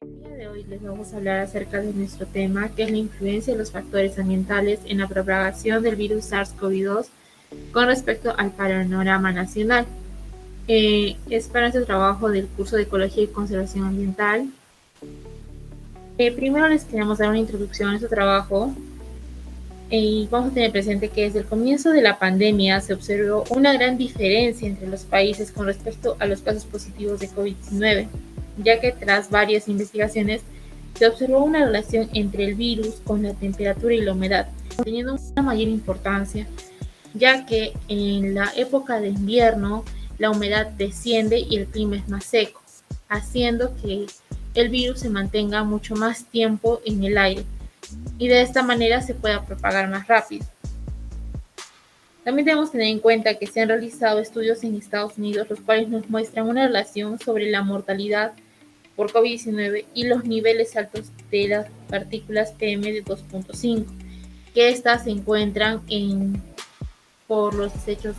El día de hoy les vamos a hablar acerca de nuestro tema, que es la influencia de los factores ambientales en la propagación del virus SARS-CoV-2 con respecto al panorama nacional. Es para este trabajo del curso de Ecología y Conservación Ambiental. Primero les queremos dar una introducción a nuestro trabajo y vamos a tener presente que desde el comienzo de la pandemia se observó una gran diferencia entre los países con respecto a los casos positivos de COVID-19, ya que tras varias investigaciones se observó una relación entre el virus con la temperatura y la humedad, teniendo una mayor importancia, ya que en la época de invierno la humedad desciende y el clima es más seco, haciendo que el virus se mantenga mucho más tiempo en el aire y de esta manera se pueda propagar más rápido. También debemos tener en cuenta que se han realizado estudios en Estados Unidos, los cuales nos muestran una relación sobre la mortalidad por COVID-19 y los niveles altos de las partículas PM de 2.5, que estas se encuentran por los desechos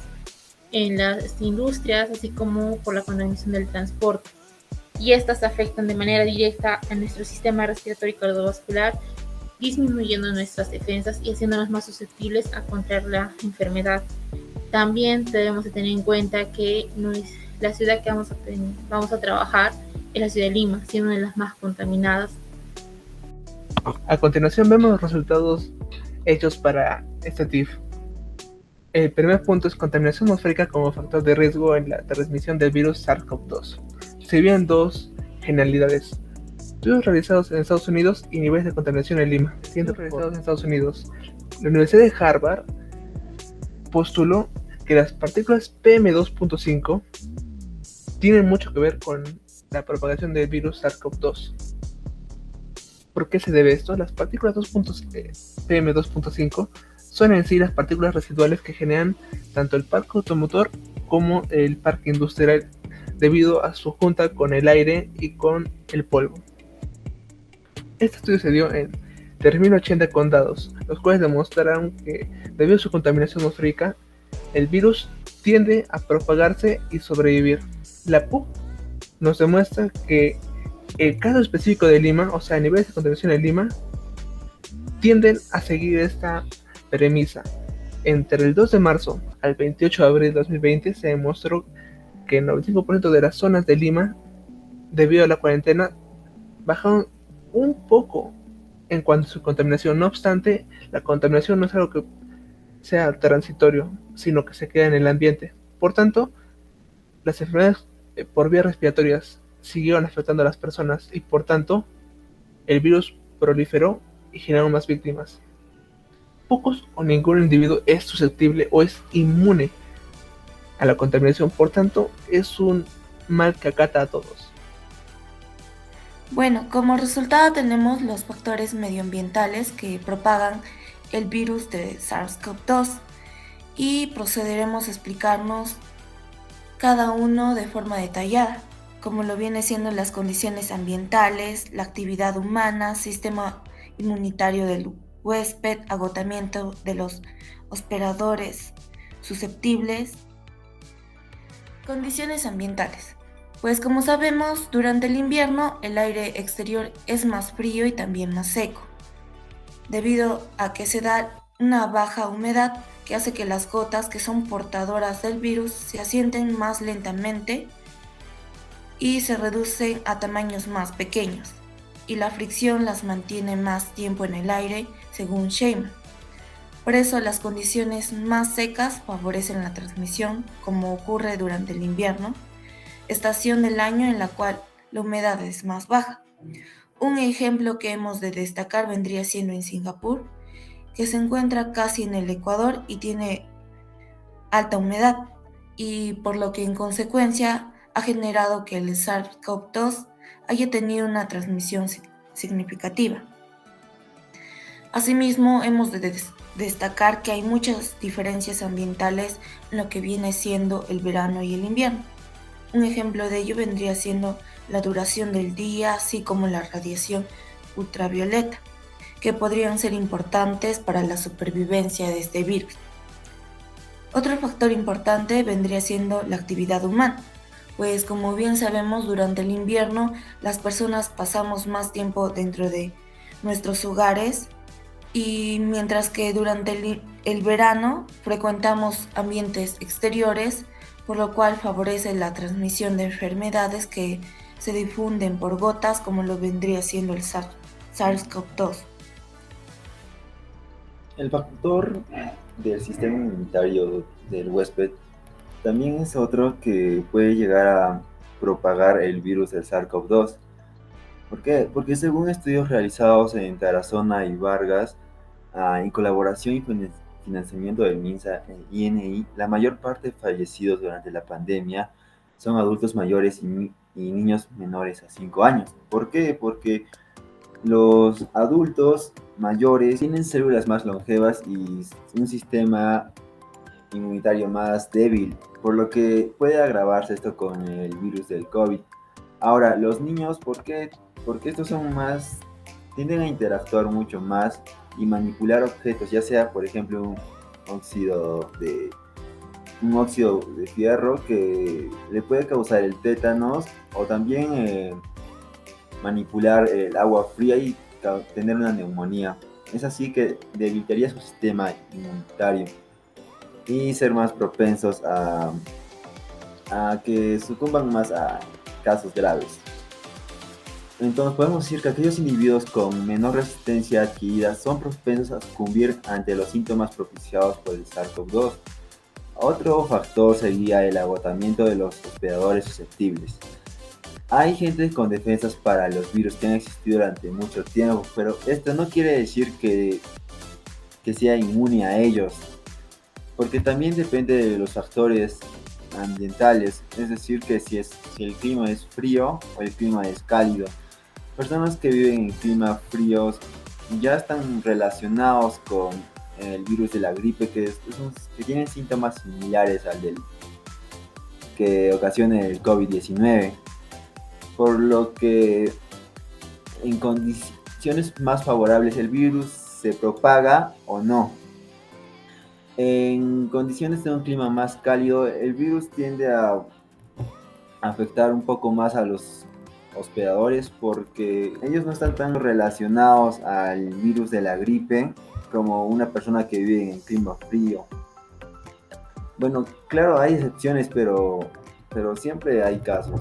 en las industrias, así como por la contaminación del transporte. Y estas afectan de manera directa a nuestro sistema respiratorio y cardiovascular, disminuyendo nuestras defensas y haciéndonos más susceptibles a contraer la enfermedad. También debemos de tener en cuenta que la ciudad que vamos a trabajar es la ciudad de Lima, siendo una de las más contaminadas. A continuación vemos los resultados hechos para este TIF. El primer punto es contaminación atmosférica como factor de riesgo en la transmisión del virus SARS-CoV-2. Se vieron dos generalidades: estudios realizados en Estados Unidos y niveles de contaminación en Lima. Siendo realizados en Estados Unidos, la Universidad de Harvard postuló que las partículas PM2.5 tienen mucho que ver con la propagación del virus SARS-CoV-2. ¿Por qué se debe esto? Las partículas PM2.5 son en sí las partículas residuales que generan tanto el parque automotor como el parque industrial debido a su junta con el aire y con el polvo. Este estudio se dio en 3.080 condados, los cuales demostraron que debido a su contaminación atmosférica, el virus tiende a propagarse y sobrevivir. La PUC nos demuestra que el caso específico de Lima, o sea, niveles de contaminación en Lima, tienden a seguir esta premisa. Entre el 2 de marzo al 28 de abril de 2020 se demostró que el 95% de las zonas de Lima, debido a la cuarentena, bajaron un poco en cuanto a su contaminación. No obstante, la contaminación no es algo que sea transitorio, sino que se queda en el ambiente. Por tanto, las enfermedades por vías respiratorias siguieron afectando a las personas y por tanto el virus proliferó y generó más víctimas. Pocos o ningún individuo es susceptible o es inmune a la contaminación, por tanto es un mal que acata a todos. Bueno, como resultado tenemos los factores medioambientales que propagan el virus de SARS-CoV-2 y procederemos a explicarnos cada uno de forma detallada, como lo viene siendo las condiciones ambientales, la actividad humana, sistema inmunitario del huésped, agotamiento de los hospedadores susceptibles. Condiciones ambientales. Pues como sabemos, durante el invierno el aire exterior es más frío y también más seco, debido a que se da una baja humedad que hace que las gotas que son portadoras del virus se asienten más lentamente y se reducen a tamaños más pequeños, y la fricción las mantiene más tiempo en el aire, según Sheyman. Por eso las condiciones más secas favorecen la transmisión, como ocurre durante el invierno, estación del año en la cual la humedad es más baja. Un ejemplo que hemos de destacar vendría siendo en Singapur, que se encuentra casi en el Ecuador y tiene alta humedad, y por lo que en consecuencia ha generado que el SARS-CoV-2 haya tenido una transmisión significativa. Asimismo, hemos de destacar que hay muchas diferencias ambientales en lo que viene siendo el verano y el invierno. Un ejemplo de ello vendría siendo la duración del día, así como la radiación ultravioleta, que podrían ser importantes para la supervivencia de este virus. Otro factor importante vendría siendo la actividad humana, pues como bien sabemos, durante el invierno las personas pasamos más tiempo dentro de nuestros hogares y mientras que durante el verano frecuentamos ambientes exteriores, por lo cual favorece la transmisión de enfermedades que se difunden por gotas, como lo vendría siendo el SARS-CoV-2. El factor del sistema inmunitario del huésped también es otro que puede llegar a propagar el virus del SARS-CoV-2. ¿Por qué? Porque según estudios realizados en Tarazona y Vargas, en colaboración y financiamiento del MINSA e INI, la mayor parte de fallecidos durante la pandemia son adultos mayores y niños menores a 5 años. ¿Por qué? Porque los adultos mayores tienen células más longevas y un sistema inmunitario más débil, por lo que puede agravarse esto con el virus del COVID. Ahora, los niños, ¿por qué? Porque estos son más, tienden a interactuar mucho más y manipular objetos, ya sea, por ejemplo, óxido de, un óxido de fierro que le puede causar el tétanos o también manipular el agua fría y tener una neumonía. Es así que debilitaría su sistema inmunitario y ser más propensos a que sucumban más a casos graves. Entonces podemos decir que aquellos individuos con menor resistencia adquirida son propensos a sucumbir ante los síntomas propiciados por el SARS-CoV-2. Otro factor sería el agotamiento de los hospedadores susceptibles. Hay gente con defensas para los virus que han existido durante mucho tiempo, pero esto no quiere decir que sea inmune a ellos, porque también depende de los factores ambientales, es decir, que si el clima es frío o el clima es cálido. Personas que viven en climas fríos ya están relacionados con el virus de la gripe, que tienen síntomas similares al del que ocasiona el COVID-19, por lo que en condiciones más favorables el virus se propaga o no. En condiciones de un clima más cálido, el virus tiende a afectar un poco más a los hospedadores porque ellos no están tan relacionados al virus de la gripe como una persona que vive en clima frío. Bueno, claro, hay excepciones, pero siempre hay casos.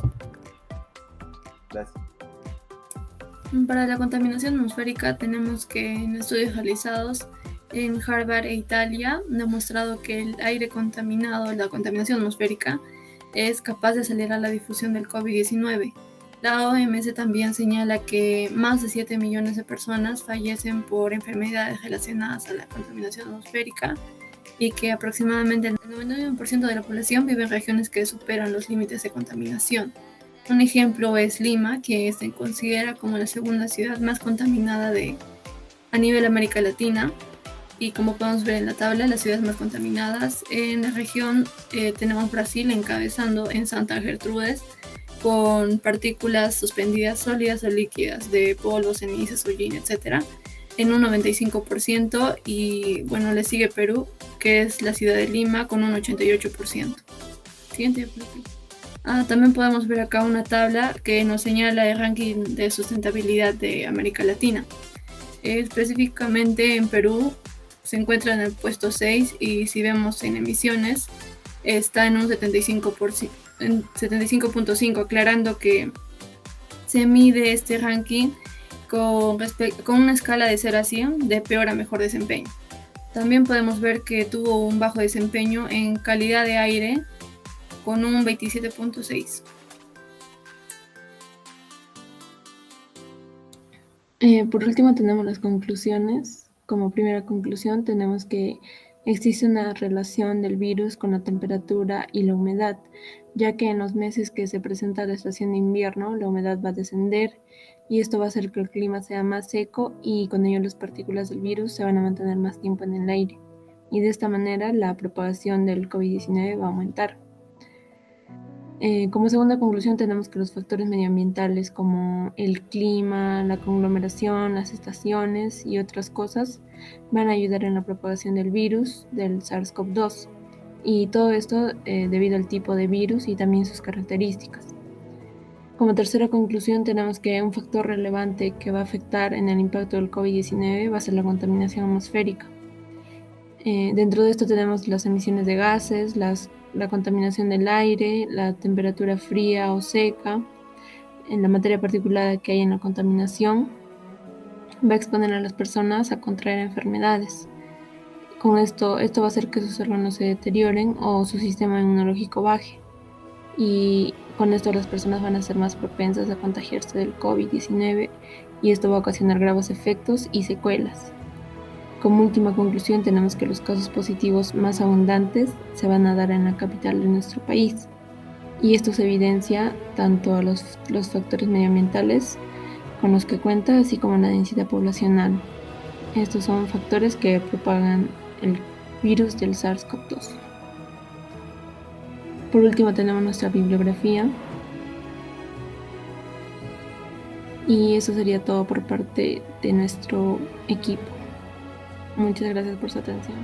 Gracias. Para la contaminación atmosférica tenemos que en estudios realizados en Harvard e Italia han demostrado que el aire contaminado, la contaminación atmosférica, es capaz de acelerar la difusión del COVID-19. La OMS también señala que más de 7 millones de personas fallecen por enfermedades relacionadas a la contaminación atmosférica y que aproximadamente el 91% de la población vive en regiones que superan los límites de contaminación. Un ejemplo es Lima, que se considera como la segunda ciudad más contaminada a nivel América Latina. Y como podemos ver en la tabla, las ciudades más contaminadas en la región tenemos Brasil encabezando en Santa Gertrudes con partículas suspendidas sólidas o líquidas de polvo, cenizas, hollín, etc. en un 95% y bueno, le sigue Perú, que es la ciudad de Lima con un 88%. Siguiente. También podemos ver acá una tabla que nos señala el ranking de sustentabilidad de América Latina. Específicamente en Perú se encuentra en el puesto 6 y si vemos en emisiones está en un 75.5, aclarando que se mide este ranking con una escala de 0 a 100 de peor a mejor desempeño. También podemos ver que tuvo un bajo desempeño en calidad de aire con un 27.6. Por último tenemos las conclusiones. Como primera conclusión tenemos que existe una relación del virus con la temperatura y la humedad, ya que en los meses que se presenta la estación de invierno la humedad va a descender y esto va a hacer que el clima sea más seco y con ello las partículas del virus se van a mantener más tiempo en el aire y de esta manera la propagación del COVID-19 va a aumentar. Como segunda conclusión tenemos que los factores medioambientales como el clima, la conglomeración, las estaciones y otras cosas van a ayudar en la propagación del virus del SARS-CoV-2. y todo esto debido al tipo de virus y también sus características. Como tercera conclusión, tenemos que un factor relevante que va a afectar en el impacto del COVID-19 va a ser la contaminación atmosférica. Dentro de esto tenemos las emisiones de gases, la contaminación del aire, la temperatura fría o seca, en la materia particulada que hay en la contaminación, va a exponer a las personas a contraer enfermedades. Con esto va a hacer que sus órganos se deterioren o su sistema inmunológico baje. Y con esto las personas van a ser más propensas a contagiarse del COVID-19 y esto va a ocasionar graves efectos y secuelas. Como última conclusión, tenemos que los casos positivos más abundantes se van a dar en la capital de nuestro país. Y esto se evidencia tanto a los factores medioambientales con los que cuenta, así como la densidad poblacional. Estos son factores que propagan el virus del SARS-CoV-2. Por último tenemos nuestra bibliografía. Y eso sería todo por parte de nuestro equipo. Muchas gracias por su atención.